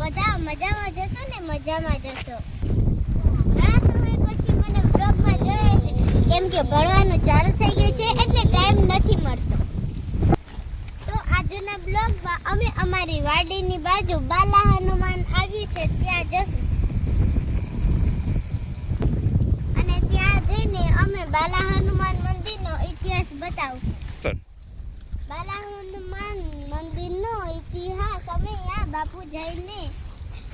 બધા મજામાં જશો ને? મજામાં જશો. ઘણા સમય પછી મને બ્લોગમાં જોયે છે, કેમ કે ભણવાનું ચાલુ થઈ ગયું છે એટલે ટાઈમ નથી મળતો. તો આજના બ્લોગમાં અમે અમારી વાડીની બાજુ બાલા હનુમાન આવ્યું છે ત્યાં જશું અને ત્યાં જઈને અમે બાલા હનુમાન મંદિરનો ઇતિહાસ બતાવશું. બાલા હનુમાન મંદિરનો ઇતિહાસ અમે આ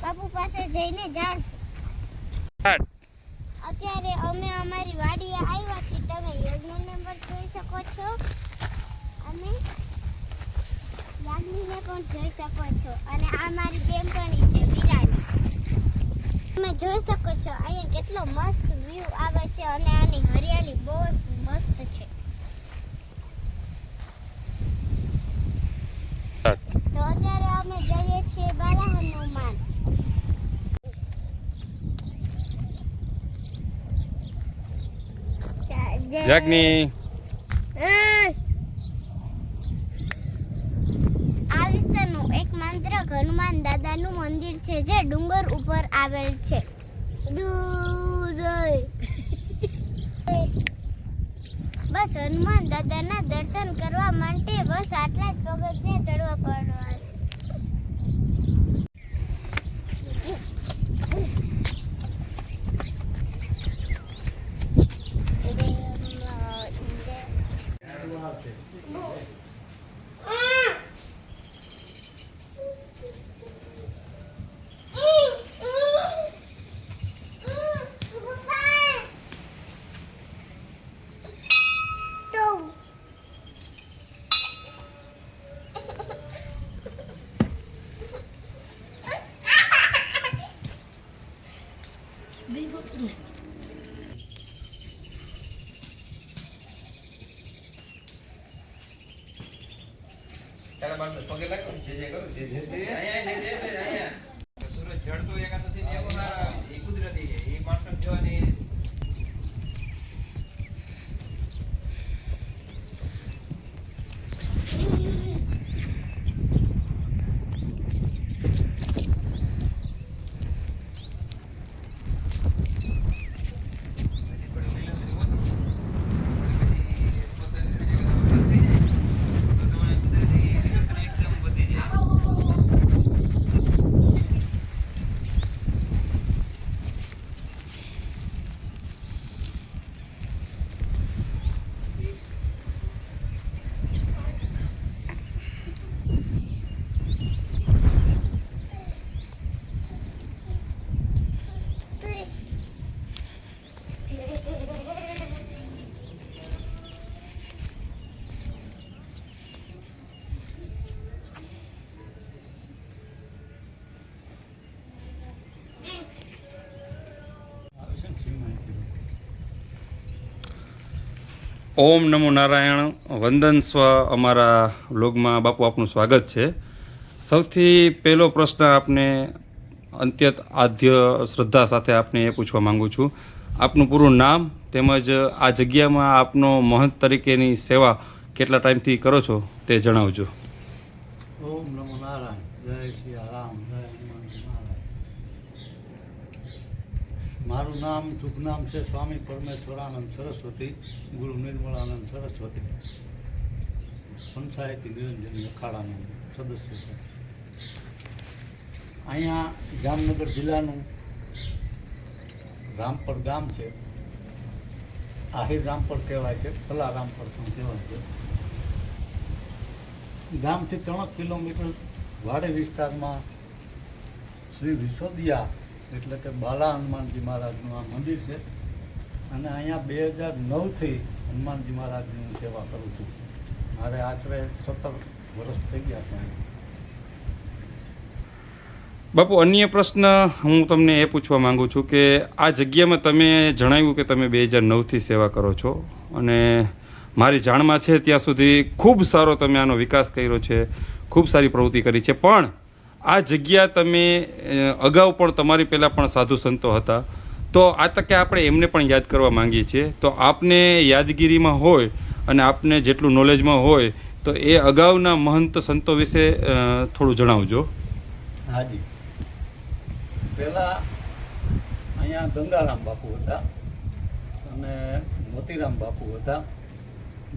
બાપુ પાસે જઈને જાણશું. અત્યારે અમે અમારી વાડીએ આવ્યા છીએ. તમે યજ્ઞ નંબર જોઈ શકો છો અને યાજ્ઞીને પણ જોઈ શકો છો અને આ મારી બેનપણી છે વિરાણી. તમે જોઈ શકો છો અહીંયા કેટલો મસ્ત વ્યૂ આવે છે અને આની હરિયાળી બહુ મસ્ત છે. તો અત્યારે અમે જઈએ છીએ બાલા હનુમાન. યાજ્ઞી આ વિસ્તારનું એક માત્ર હનુમાન દાદાનું મંદિર છે જે ડુંગર ઉપર આવેલ છે. બસ હનુમાન દાદાના દર્શન કરવા માટે બસ આટલા જ પગથિયાં ચડવા પડવા છે. સૂરજ જડતો એકાદો થી એવો ના એ કુદરતી છે. એ માણસો જોવાની ઓમ નમો નારાયણ. વંદન સ્વ અમારા વ્લોગમાં બાપુ આપનું સ્વાગત છે. સૌથી પહેલો પ્રશ્ન આપને અત્યંત આદ્ય શ્રદ્ધા સાથે આપને એ પૂછવા માંગુ છું, આપનું પૂરું નામ તેમજ આ જગ્યામાં આપનો મહંત તરીકેની સેવા કેટલા ટાઈમથી કરો છો તે જણાવજો. ઓમ નમો નારાયણ. જય શ્રી રામ. જય હનુમાનજી મહારાજ. મારું નામ શુભ નામ છે સ્વામી પરમેશ્વરાનંદ સરસ્વતી, ગુરુ નિર્મળાનંદ સરસ્વતી, પંચાયતી નિરંજન અખાડાનો સદસ્ય છે. અહીંયા જામનગર જિલ્લાનું રામપર ગામ છે. આહિર રામપર કહેવાય છે, કલા રામપર પણ કહેવાય છે. ગામથી 3 કિલોમીટર વાડે વિસ્તારમાં શ્રી વિશોદિયા એટલે કે બાલા હનુમાનજી મહારાજનું આ મંદિર છે અને અહીંયા 2009થી હનુમાનજી મહારાજની હું સેવા કરું છું. મારે આશરે 17 વર્ષ થઈ ગયા છે. બાપુ, અન્ય પ્રશ્ન હું તમને એ પૂછવા માંગુ છું કે આ જગ્યામાં તમે જણાવ્યું કે તમે 2009થી સેવા કરો છો અને મારી જાણમાં છે ત્યાં સુધી ખૂબ સારો તમે આનો વિકાસ કર્યો છે, ખૂબ સારી પ્રવૃત્તિ કરી છે. પણ આ જગ્યા તમે અગાઉ પણ તમારી પહેલાં પણ સાધુ સંતો હતા, તો આ તકે આપણે એમને પણ યાદ કરવા માંગીએ છીએ. તો આપને યાદગીરીમાં હોય અને આપને જેટલું નોલેજમાં હોય તો એ અગાઉના મહંત સંતો વિશે થોડું જણાવજો. હાજી. પહેલાં અહીંયા ગંગારામ બાપુ હતા અને મોતીરામ બાપુ હતા.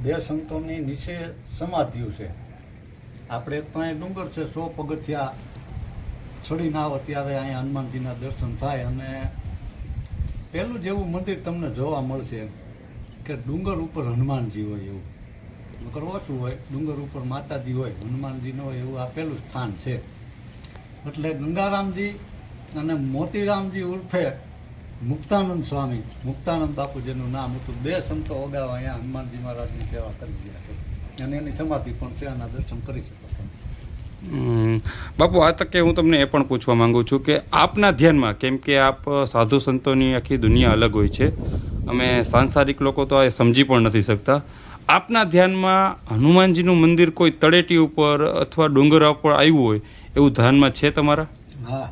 બે સંતોની નીચે સમાધિઓ છે. આપણે એક તો અહીંયા ડુંગર છે, 100 પગથિયા ચડીને આવો ત્યારે અહીંયા હનુમાનજીના દર્શન થાય. અને પહેલું જેવું મંદિર તમને જોવા મળશે કે ડુંગર ઉપર હનુમાનજી હોય એવું. નકર ઓછું હોય, ડુંગર ઉપર માતાજી હોય, હનુમાનજી ન હોય એવું આ પહેલું સ્થાન છે. એટલે ગંગારામજી અને મોતીરામજી ઉર્ફે મુક્તાનંદ સ્વામી, મુક્તાનંદ બાપુ જેનું નામ હતું, બે સંતો અગાઉ અહીંયા હનુમાનજી મહારાજની સેવા કરી ગયા છે અને એની સમાધિ પણ છે. આના દર્શન કરી શકો છો. બાપુ, આ તકે હું તમને એ પણ પૂછવા માંગુ છું કે આપના ધ્યાનમાં, કેમ કે આપ સાધુ સંતોની આખી દુનિયા અલગ હોય છે, અમે સાંસારિક લોકો તો આ સમજી પણ નથી શકતા, આપના ધ્યાનમાં હનુમાનજીનું મંદિર કોઈ તળેટી ઉપર અથવા ડુંગર ઉપર આવ્યું હોય એવું ધ્યાનમાં છે તમારા? હા,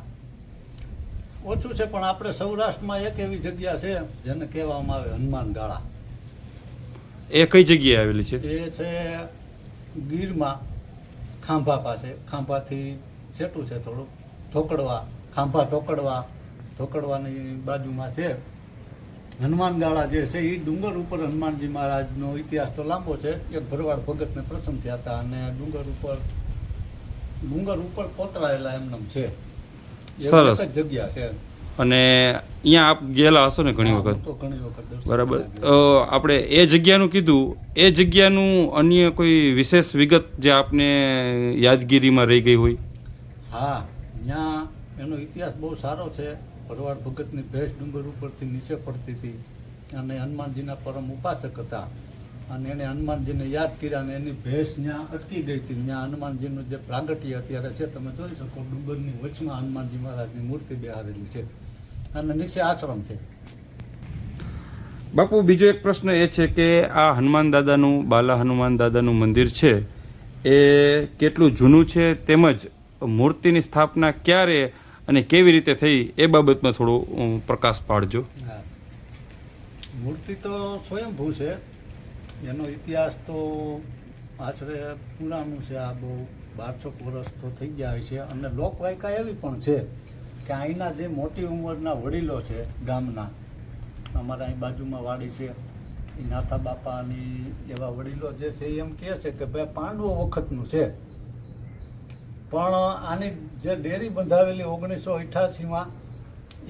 ઓછું છે, પણ આપણે સૌરાષ્ટ્રમાં એક એવી જગ્યા છે જેને કહેવામાં આવે હનુમાન ગાળા. એ કઈ જગ્યાએ આવેલી છે? એ છે ગીરમાં, ખાંભા પાસે. ખાંભાથી છેટું છે થોડું, ધોકડવા, ખાંભા ધોકડવાની બાજુમાં છે હનુમાન ગાળા જે છે. એ ડુંગર ઉપર હનુમાનજી મહારાજનો ઇતિહાસ તો લાંબો છે. એક ભરવાડ ભગતને પ્રસન્ન થયા હતા અને ડુંગર ઉપર કોતરાયેલા એમનેમ છે. સરસ જગ્યા છે. અને અહીંયા આપ ગયેલા હશો ને ઘણી વખત? તો ઘણી વખત. બરાબર. આપણે એ જગ્યાનું કીધું, એ જગ્યાનું અન્ય કોઈ વિશેષ વિગત જે આપને યાદગીરીમાં રહી ગઈ હોય? હા, ત્યાં એનો ઇતિહાસ બહુ સારો છે. ભરવાડ ભગતની ભેંસ ડુંગર ઉપરથી નીચે પડતી હતી અને હનુમાનજીના પરમ ઉપાસક હતા અને એણે હનુમાનજીને યાદ કર્યા અને એની ભેંસ ત્યાં અટકી ગઈ હતી. ત્યાં હનુમાનજીનું જે પ્રાગટ્ય અત્યારે છે તમે જોઈ શકો, ડુંગરની વચમાં હનુમાનજી મહારાજની મૂર્તિ બેહારેલી છે અને નીચે આશ્રમ છે. બાપુ, બીજો એક પ્રશ્ન એ છે કે આ હનુમાન દાદાનું, બાલા હનુમાન દાદાનું મંદિર છે એ કેટલું જૂનું છે, તેમજ મૂર્તિની સ્થાપના ક્યારે અને કેવી રીતે થઈ એ બાબતમાં થોડો પ્રકાશ પાડજો. હા, મૂર્તિ તો સ્વયંભૂ છે. એનો ઇતિહાસ તો આશરે પુરાણું છે. આ બહુ 1200 વર્ષ તો થઈ ગયા છે. અને લોકવાયકા એવી પણ છે કે અહીંના જે મોટી ઉંમરના વડીલો છે ગામના, અમારા અહીં બાજુમાં વાડી છે, એ નાથા બાપાની એવા વડીલો જે છે એમ કહે છે કે ભાઈ પાંડવો વખતનું છે. પણ આની જે ડેરી બંધાવેલી 1988માં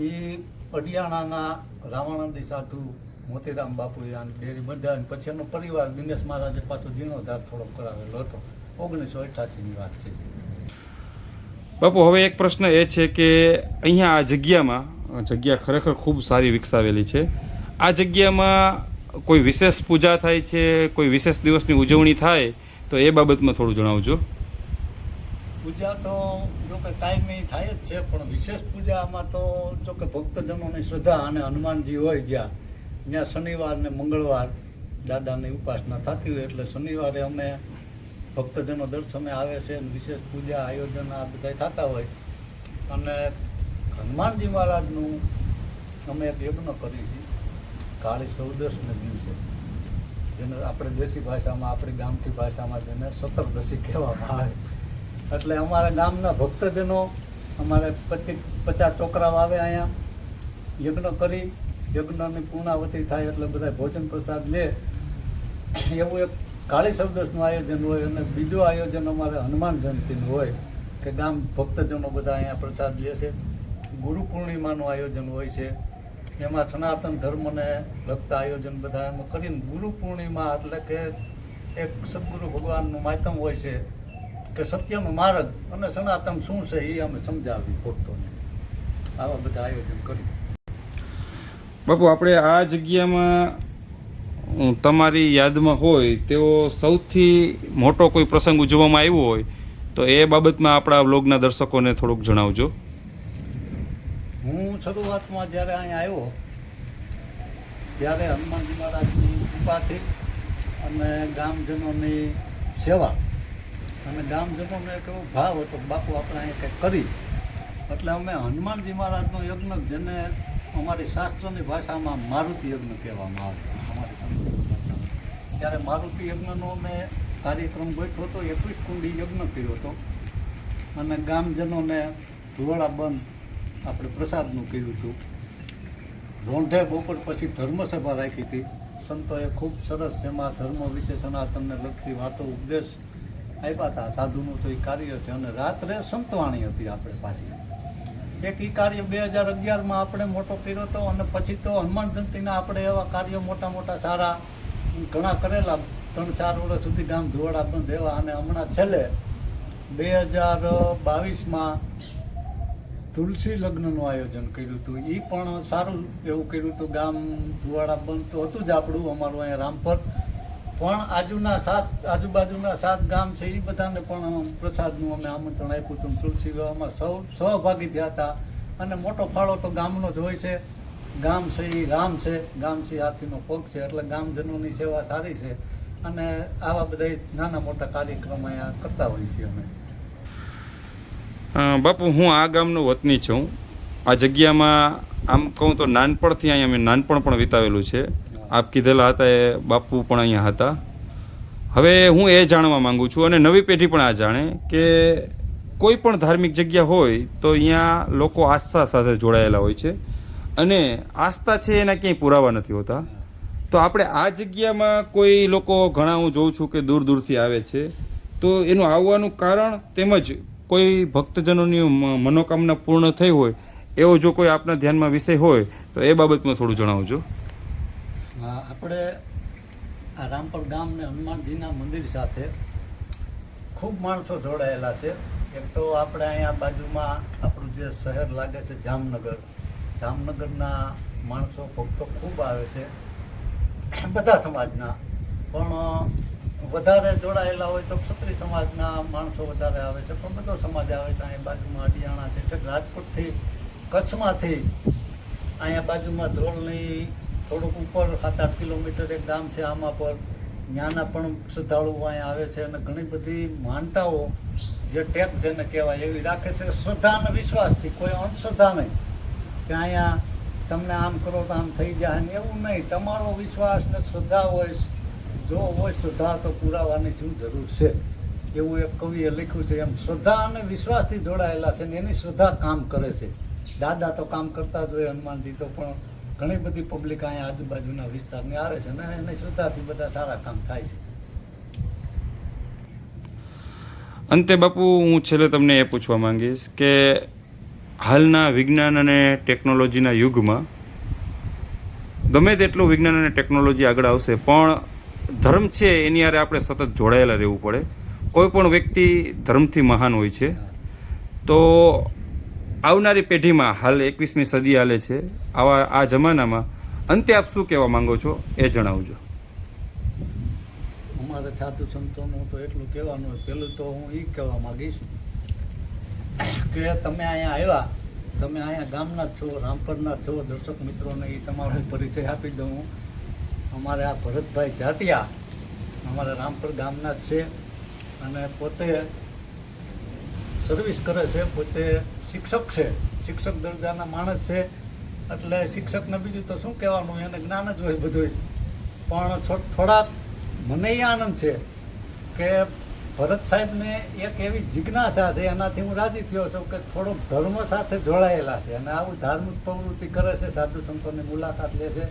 એ અડિયાણાના રામાનંદી સાધુ મોતીરામ બાપુએ આની ડેરી બંધાવી. પછી એનો પરિવાર દિનેશ મહારાજે પાછો જીર્ણોદ્ધાર થોડો કરાવેલો હતો. 1988ની વાત છે. બાપુ, હવે એક પ્રશ્ન એ છે કે અહીંયા આ જગ્યા ખરેખર ખૂબ સારી વિકસાવેલી છે. આ જગ્યામાં કોઈ વિશેષ પૂજા થાય છે, કોઈ વિશેષ દિવસની ઉજવણી થાય તો એ બાબતમાં થોડું જણાવજો. પૂજા તો જોકે ટાઈમે થાય જ છે, પણ વિશેષ પૂજામાં તો જોકે ભક્તજનોની શ્રદ્ધા અને હનુમાનજી હોય જ્યાં શનિવાર ને મંગળવાર દાદાની ઉપાસના થતી હોય એટલે શનિવારે અમે ભક્તજનો દર્શને આવે છે અને વિશેષ પૂજા આયોજન આ બધા થતા હોય. અને હનુમાનજી મહારાજનું અમે એક યજ્ઞ કરીએ છીએ કાળી ચૌદશને દિવસે, જેને આપણે દેશી ભાષામાં, આપણી ગામઠી ભાષામાં જેને સતરદશી કહેવામાં આવે. એટલે અમારા ગામના ભક્તજનો, અમારે 50 છોકરાઓ આવે અહીંયા, યજ્ઞ કરી, યજ્ઞની પૂર્ણાવતી થાય એટલે બધા ભોજન પ્રસાદ લે. એવું એક કાળી ચૌદશનું આયોજન હોય. અને બીજું આયોજન અમારે હનુમાન જયંતિનું હોય કે ગામ ભક્તજનો બધા અહીંયા પ્રસાદ લે છે. ગુરુ પૂર્ણિમાનું આયોજન હોય છે. એમાં સનાતન ધર્મને લગતા આયોજન બધા એમાં કરીને ગુરુ પૂર્ણિમા એટલે કે એક સદગુરુ ભગવાનનું માધ્યમ હોય છે કે સત્યનો માર્ગ અને સનાતન શું છે એ અમે સમજાવી ભક્તોને. આવા બધા આયોજન કરી. બાપુ, આપણે આ જગ્યામાં તમારી યાદમાં હોય તેવો સૌથી મોટો કોઈ પ્રસંગ ઉજવવામાં આવ્યો હોય તો એ બાબતમાં આપણા વ્લોગના દર્શકોને થોડુંક જણાવજો. હું શરૂઆતમાં જ્યારે અહીંયા આવ્યો ત્યારે હનુમાનજી મહારાજની કૃપાથી અને ગામજનોની સેવા અને ગામજનોનો એક એવો ભાવ હતો બાપુ આપણે અહીંયા કંઈક કરી. એટલે અમે હનુમાનજી મહારાજનો યજ્ઞ, જેને અમારી શાસ્ત્રની ભાષામાં મારુતિ યજ્ઞ કહેવામાં આવે, અમારી સંસ્કૃત ભાષામાં, ત્યારે મારુતિ યજ્ઞનો અમે કાર્યક્રમ ગોઠવ્યો હતો. 21 કુંડી યજ્ઞ કર્યો હતો અને ગામજનોને ધોળા બંધ આપણે પ્રસાદનું કર્યું હતું. રોંઢે બપોર પછી ધર્મસભા રાખી હતી. સંતોએ ખૂબ સરસ એમાં ધર્મ વિશે સનાતનને લગતી વાતો ઉપદેશ આપ્યા હતા. સાધુનું તો એ કાર્ય છે. અને રાત્રે સંતવાણી હતી આપણે પાછી. એક એ કાર્ય 2011માં આપણે મોટો કર્યો હતો. અને પછી તો હનુમાન જયંતિના આપણે એવા કાર્યો મોટા મોટા સારા ઘણા કરેલા. 3-4 વર્ષ સુધી ગામ ધુવાડા બંધ એવા. અને હમણાં છેલ્લે 2022માં તુલસી લગ્નનું આયોજન કર્યું હતું. એ પણ સારું એવું કર્યું હતું. ગામ ધુવાડા બંધ તો હતું જ આપણું, અમારું અહીંયા રામપર. પણ આજુબાજુના 7 ગામ છે એ બધાને પણ પ્રસાદનું અમે આમંત્રણ આપ્યું હતું. તુલસી વિવાહમાં સહભાગી થયા હતા. અને મોટો ફાળો તો ગામનો જ હોય છે. ગામ છે એ રામ છે, ગામ છે હાથીનો પગ છે. એટલે ગામજનોની સેવા સારી છે. અને આવા બધા નાના મોટા કાર્યક્રમ અહીંયા કરતા હોઈએ છીએ અમે. બાપુ, હું આ ગામનો વતની છું. આ જગ્યામાં આમ કહું તો નાનપણથી અહીંયા મેં નાનપણ પણ વિતાવેલું છે. આપ કીધેલા હતા એ બાપુ પણ અહીંયા હતા. હવે હું એ જાણવા માંગુ છું, અને નવી પેઢી પણ આ જાણે કે કોઈ પણ ધાર્મિક જગ્યા હોય તો અહીંયા લોકો આસ્થા સાથે જોડાયેલા હોય છે. અને આસ્થા છે એના ક્યાંય પુરાવા નથી હોતા. તો આપણે આ જગ્યામાં કોઈ લોકો ઘણા હું જોઉં છું કે દૂર દૂરથી આવે છે, તો એનું આવવાનું કારણ તેમજ કોઈ ભક્તજનોની મનોકામના પૂર્ણ થઈ હોય એવો જો કોઈ આપના ધ્યાનમાં વિષય હોય તો એ બાબતમાં થોડું જણાવજો. આપણે આ રામપર ગામ ને હનુમાનજીના મંદિર સાથે ખૂબ માણસો જોડાયેલા છે. એક તો આપણે અહીંયા બાજુમાં આપણું જે શહેર લાગે છે જામનગરના માણસો ભક્તો ખૂબ આવે છે, બધા સમાજના. પણ વધારે જોડાયેલા હોય તો ક્ષત્રિય સમાજના માણસો વધારે આવે છે, પણ બધો સમાજ આવે છે. અહીંયા બાજુમાં હરિયાણા છે, રાજકોટથી, કચ્છમાંથી, અહીંયા બાજુમાં ધ્રોલની થોડુંક ઉપર 7-8 કિલોમીટર એક ગામ છે આમાં પર, ત્યાંના પણ શ્રદ્ધાળુઓ અહીંયા આવે છે. અને ઘણી બધી માનતાઓ જે ટેપ જેને કહેવાય એવી રાખે છે, શ્રદ્ધા અને વિશ્વાસથી, કોઈ અંધશ્રદ્ધા નહીં કે અહીંયા તમને આમ કરો તો આમ થઈ જાય ને એવું નહીં. તમારો વિશ્વાસ ને શ્રદ્ધા હોય, જો હોય શ્રદ્ધા તો પુરાવાની શું જરૂર છે, એવું એક કવિએ લખ્યું છે. એમ શ્રદ્ધા અને વિશ્વાસથી જોડાયેલા છે ને એની શ્રદ્ધા કામ કરે છે. દાદા તો કામ કરતા જ હોય, હનુમાનજી તો, પણ ઘણી બધી પબ્લિક અહીંયા આજુબાજુના વિસ્તારની આવે છે ને એની શ્રદ્ધાથી બધા સારા કામ થાય છે. અંતે બાપુ, હું છેલ્લે તમને એ પૂછવા માંગીશ કે હાલના વિજ્ઞાન અને ટેકનોલોજીના યુગમાં ગમે તેટલું વિજ્ઞાન અને ટેકનોલોજી આગળ આવશે, પણ ધર્મ છે એની હારે આપણે સતત જોડાયેલા રહેવું પડે. કોઈ પણ વ્યક્તિ ધર્મથી મહાન હોય છે. તો આવનારી પેઢીમાં, હાલ 21મી સદી હાલે છે, આ જમાનામાં અંતે આપ શું કહેવા માંગો છો એ જણાવજો. અમારે સાધુ સંતોનું તો એટલું કહેવાનું હોય. પહેલું તો હું એ કહેવા માગીશ કે તમે અહીંયા આવ્યા, તમે અહીંયા ગામના જ છો, રામપરના જ છો. દર્શક મિત્રોને એ તમારો પરિચય આપી દઉં. અમારે આ ભરતભાઈ જાટિયા અમારા રામપર ગામના જ છે અને પોતે સર્વિસ કરે છે. પોતે શિક્ષક છે, શિક્ષક દરજાના માણસ છે. એટલે શિક્ષકને બીજું તો શું કહેવાનું, એને જ્ઞાન જ હોય બધું. પણ થોડાક મને એ આનંદ છે કે ભરત સાહેબને એક એવી જિજ્ઞાસા છે, એનાથી હું રાજી થયો છું કે થોડોક ધર્મ સાથે જોડાયેલા છે અને આવું ધાર્મિક પ્રવૃત્તિ કરે છે, સાધુ સંતોની મુલાકાત લે છે.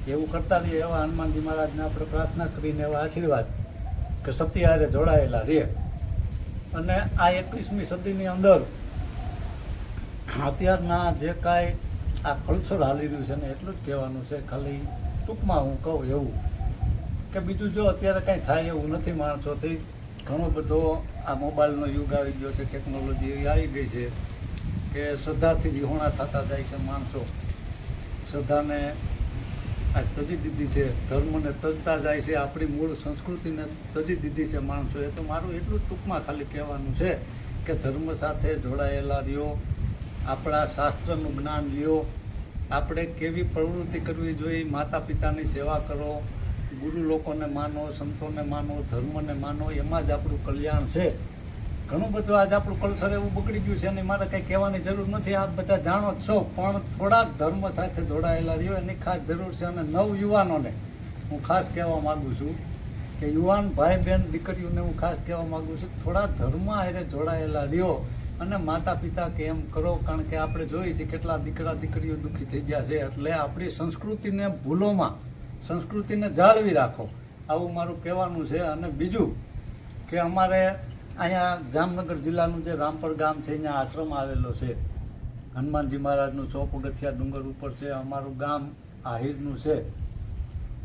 એવું કરતા રહીએ એવા હનુમાનજી મહારાજને આપણે પ્રાર્થના કરીને એવા આશીર્વાદ કે સત્યહારે જોડાયેલા રહે. અને આ 21મી સદીની અંદર અત્યારના જે કાંઈ આ કલ્ચર હાલી રહ્યું છે ને એટલું જ કહેવાનું છે. ખાલી ટૂંકમાં હું કહું એવું કે બીજું જો અત્યારે કાંઈ થાય એવું નથી. માણસોથી ઘણો બધો આ મોબાઈલનો યુગ આવી ગયો છે, ટેકનોલોજી એવી આવી ગઈ છે કે શ્રદ્ધાથી વિહોણા થતા જાય છે માણસો. શ્રદ્ધાને આ તજી દીધી છે, ધર્મને તજતા જાય છે, આપણી મૂળ સંસ્કૃતિને તજી દીધી છે માણસો. એ તો મારું એટલું જ ટૂંકમાં ખાલી કહેવાનું છે કે ધર્મ સાથે જોડાયેલા રહ્યો, આપણા શાસ્ત્રનું જ્ઞાન લ્યો, આપણે કેવી પ્રવૃત્તિ કરવી જોઈએ, માતા પિતાની સેવા કરો, ગુરુ લોકોને માનો, સંતોને માનો, ધર્મને માનો, એમાં જ આપણું કલ્યાણ છે. ઘણું બધું આજ આપણું કલ્ચર એવું બગડી ગયું છે એની મારે કંઈ કહેવાની જરૂર નથી, આપ બધા જાણો જ છો. પણ થોડાક ધર્મ સાથે જોડાયેલા રહ્યો એની ખાસ જરૂર છે. અને નવયુવાનોને હું ખાસ કહેવા માગું છું કે યુવાન ભાઈ બહેન દીકરીઓને હું ખાસ કહેવા માગું છું થોડા ધર્મ હારે જોડાયેલા રહ્યો. અને માતા પિતા કે એમ કરો, કારણ કે આપણે જોઈએ છીએ કેટલા દીકરા દીકરીઓ દુઃખી થઈ ગયા છે. એટલે આપણી સંસ્કૃતિને ભૂલોમાં સંસ્કૃતિને જાળવી રાખો, આવું મારું કહેવાનું છે. અને બીજું કે અમારે અહીંયા જામનગર જિલ્લાનું જે રામપર ગામ છે, અહીંયા આશ્રમ આવેલો છે હનુમાનજી મહારાજનું, 100 પગથિયા ડુંગર ઉપર છે. અમારું ગામ આહિરનું છે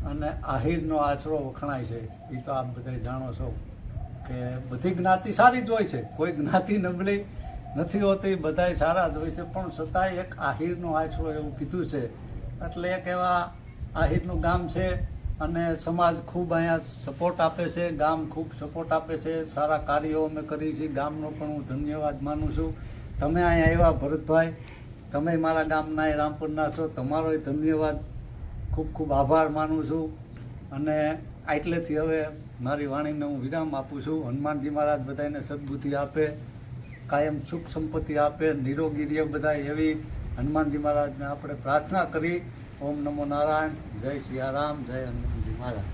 અને આહિરનો આશરો વખણાય છે. એ તો આપ બધા જાણો છો કે બધી જ્ઞાતિ સારી જ હોય છે, કોઈ જ્ઞાતિ નબળી નથી હોતી, બધાય સારા જ હોય છે. પણ છતાંય એક આહિરનો આશરો એવું કીધું છે. એટલે એક એવા આહિરનું ગામ છે અને સમાજ ખૂબ અહીંયા સપોર્ટ આપે છે, ગામ ખૂબ સપોર્ટ આપે છે. સારા કાર્યો અમે કરીએ છીએ, ગામનો પણ હું ધન્યવાદ માનું છું. તમે અહીંયા આવ્યા ભરતભાઈ, તમે મારા ગામના એ રામપુરના છો, તમારોય ધન્યવાદ, ખૂબ ખૂબ આભાર માનું છું. અને એટલેથી હવે મારી વાણીને હું વિરામ આપું છું. હનુમાનજી મહારાજ બધાને સદબુદ્ધિ આપે, કાયમ સુખ સંપત્તિ આપે, નિરોગી રહે બધા, એવી હનુમાનજી મહારાજને આપણે પ્રાર્થના કરી. ઓમ નમો નારાયણ, જય સિયારામ, જય હનુમાનજી મહારાજ.